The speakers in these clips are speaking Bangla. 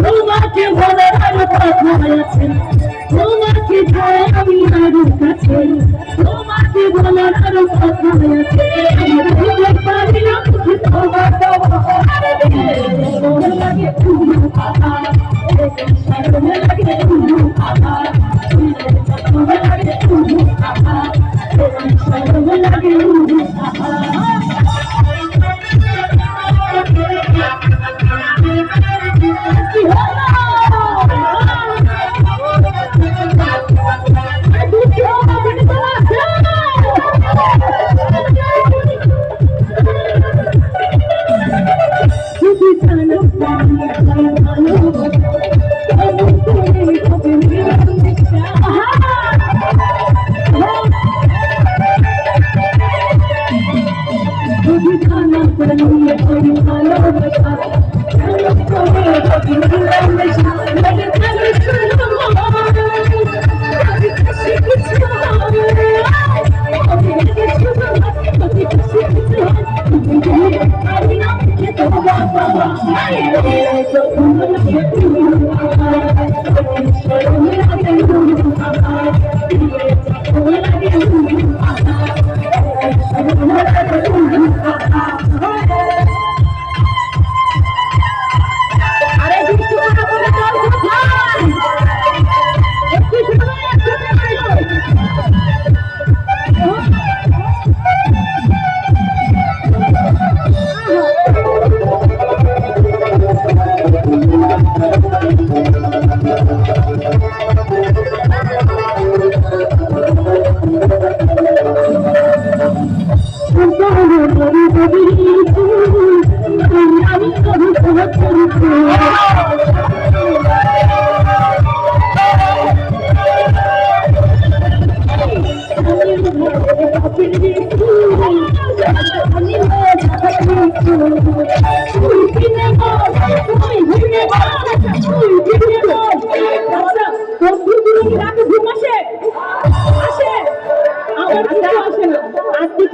তোমাকে বলার আরো কথা আছে, তোমাকে চাই আমি আরো কাছে, তোমাকে বলার আরো কথা আছে। আমার বুঝতে পারি না তোমার লাগে কথা, লাগে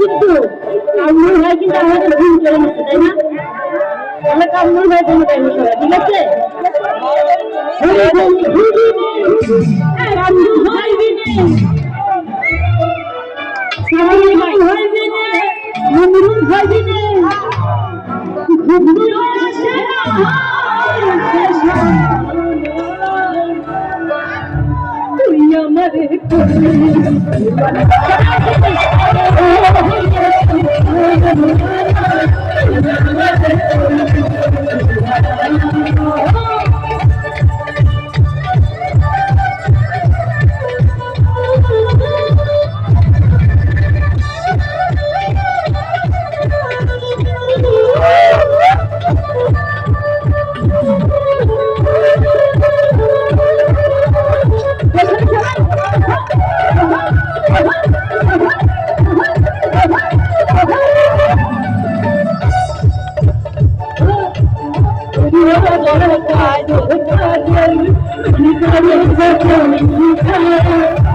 কিন্তু কামড় হয় কিন্তু আমাদের ভুল চলে গেছে, তাই না? আমরা কামড় হয় কোনো টাইমে সবাই, ঠিক আছে? I don't know.